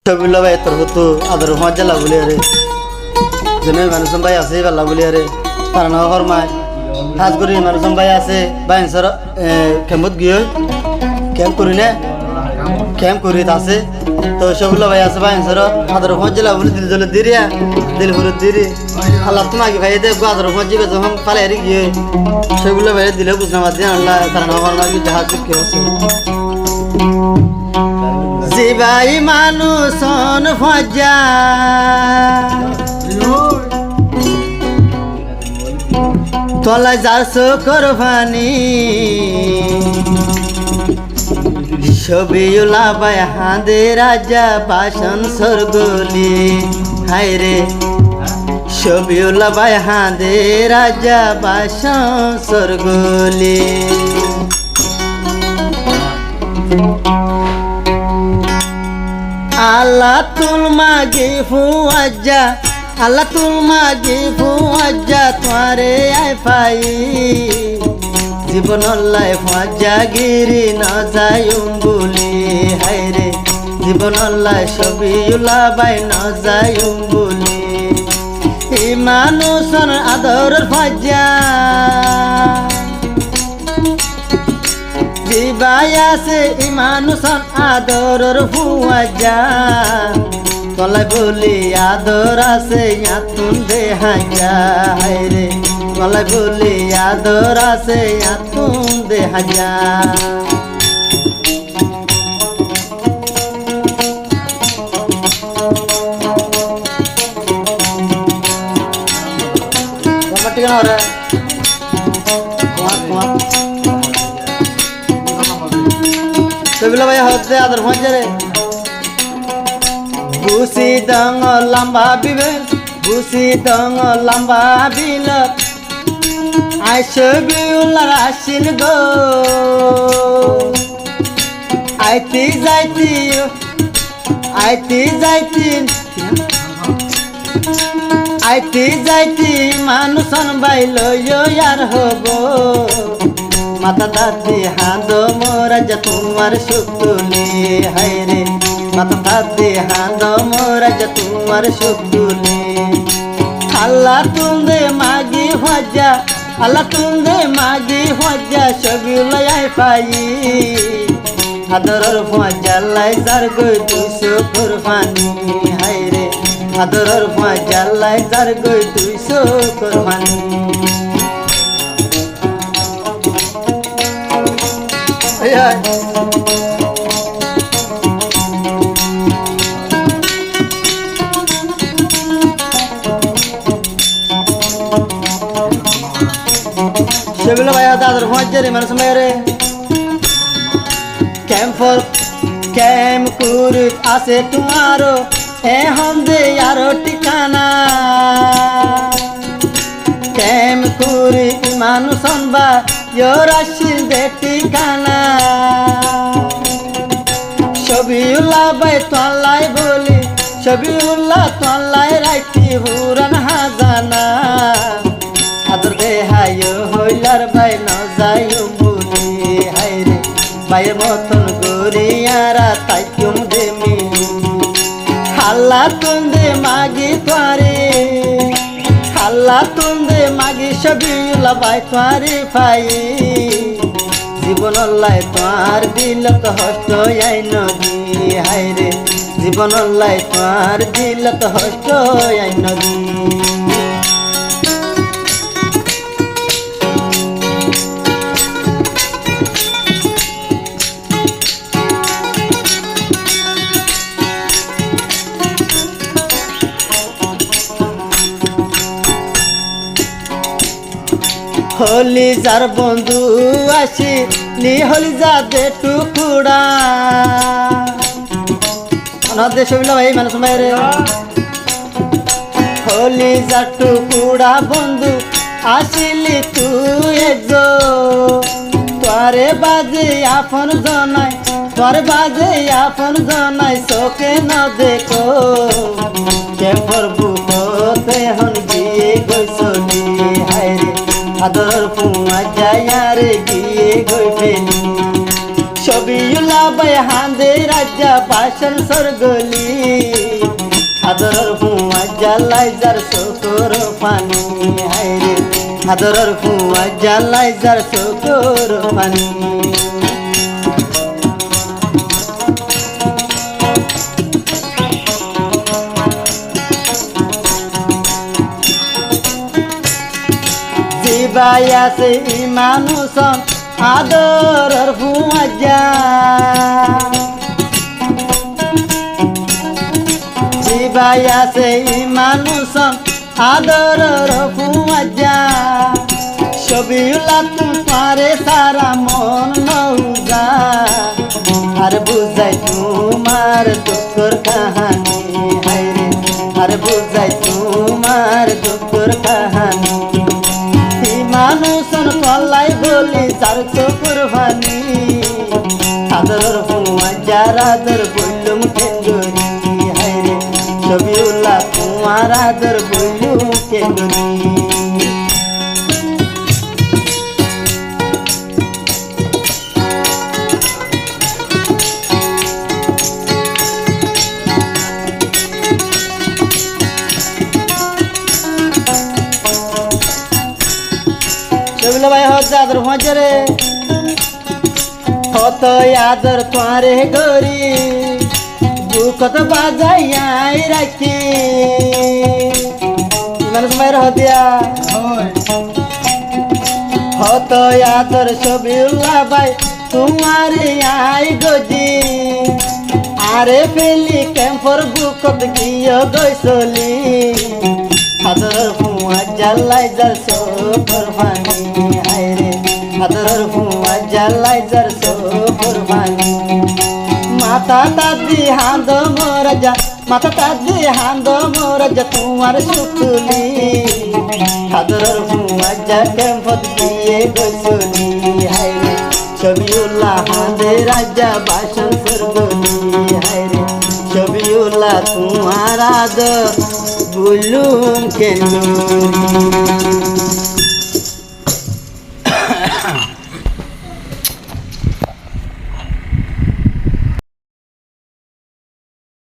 ছবিলা ভাই তোর হতো আদর মজা লাগুলি আরে জেনে মানুষ ভাই আছে ভালো বলি আরে তার না ফরমায় হাজ করি মানুষ ভাই আছে ভাই স্যার ক্যাম্পত গিয়ে ক্যাম্প করি না ক্যাম্প করি আছে তো সবগুলো ভাই আছে ভাই স্যার আদর মজা লাগুলি দিল জলে দিরিয়া দিল ভরে দিরি আল্লাহ তোমাকে ভাই দে আদর মজা যখন পালে হারি গিয়ে সেগুলো ভাই দিলে বুঝনা মাঝে আল্লাহ তার না ফরমায় কি জাহাজ কি আছে জিবাই মানুষন ফজা তলা যাস করবানি ছবিউলা বাই হাঁদে রাজা বাসন সরগলি হায় রে ছবিউলা বাই হাঁদে রাজা বাসন সরগলি আল্লাহ তুল মাগে ফুয়াজা আল্লাহ তুল মাগে ফুয়াজা তোরে আই পাই জীবন লাই ফুয়াজা গিরি না যায়ুম বলি হায় রে জীবন লাই ছবিউলা বাই না যায়ুম বলি এই মানুষের আদর ফাজা জিবাই আছে ইমানুসন আদরর ফুয়াজা তলাই বলি আদর আছে আতুন দে হাজা রে তলাই বলি আদর আছে আতুন দে হাজা ঠিকানা রে ভাই হচ্ছে আদর মজা বুসি দং লম্বা বিবে বুসি দং লম্বা বিল আইসবিউলার আসিন গো আইতি যাইতি আইতি যাইতি আইতি যাইতি মানুষন বাইল আর হব মাতা দাদি হাঁদ মোরা যা তোমার সুতুলি হায় রে মাতা দাদি হাঁদ মোরা যা তোমার সুতুলি আল্লাহ তুন্দে মাগি হজা আল্লাহ তুন্দে মাগি হজা ছবিউলাই পাই আদরর হজা লাই যার গই দুইশো কোরবানি হায় রে আদরর হজা লাই যার গই দুইশো কোরবানি সেগুলো ভাই দাদর পৌঁছে রে মানুষ মেরে ক্যাম্প করে আসে তোমারও এখন দে আরো ঠিকানা ক্যাম্প করে মানুষ বা রাশির দে ঠিকানা ছবিউলা বাই তোলাই বলি ছবিউলা তোলাই রাখি হুরান হাজানা আদর দে হায় হইলার বাই ন যায়ু বলি হায় রে বাইয়ের মতন গরিয়ারা তাই তুম দে মিলি হাল্লা তুম দে মাগি তোরে হাল্লা তুম দে মাগি ছবিউলা বাই তোরে পাই জীবন লাই তোমার দিলত হস্ত আই নদী হায় রে জীবন লাই তোমার দিলত হস্ত আই নদী হলি যার বন্ধু আসি নি হলি যাবে টুকুড়া অনাদে সবিলা ভাই মানুষ মায়েরে হলি যার টুকুড়া বন্ধু আসিলি তুই একজো তোরে বাজে আপন জনাই তোরে বাজে আপন জনাই চোখে ন দেখো কেমর বুকতে হন গিয়ে গৈছলি হায় রে আদর ফুয়া যায় রে গিয়ে গই ফেলি ছবিউলা বাই হাঁদে রাজা বাসন সরগলি আদরের ফুয়া জ্বালাই যার চোখর পানি হায়রে আদরের ফুয়া জ্বালাই যার চোখর পানি জিবাই আছে মানুষন আদরের ফুয়া যা জিবাই আছে মানুষন আদরের ফুয়া যা ছবিউলা তোমারে সারা মন নৌজা আর বুঝাই তোমার দুঃখর কাহানি হায়রে আর বুঝাই তোমার দুঃখর কাহানি মানুষন কল্লাই বলি চার চোখর ভানি আদরের ফুয়া যার আদর বললুম কেন্দ্রি হায়রে ছবিউলা তোমার আদর বললুম কেন্দ্রি ভাই হচ্ছে আদর মজারে কত আদর তোরে গরি বুকত বাজাই রাখি মানুষ মায়ের হতিয়া কত আদর ছবিউল্লাহ ভাই তোমার আই গজি আরে পেলি ক্যাম্পর বুকত গিয়ে গৈসলি আদর ফুয়া জ্বালাই যার চোখর পানি হায়রে আদর ফুয়া জ্বালাই যার চোখর পানি মাথা তাদি হাঁদ মোরজা মাথা তাদি হাঁদ মোরজা তোমার সুতুলি আদর ফুয়া যা ক্যাম্পত গিয়ে গৈসলি হায়রে ছবিউল্লাহ হাঁদে রাজা বাসন সরগলি হায়রে ছবিউল্লাহ তোমার আদর বুলুম কেন্দ্রি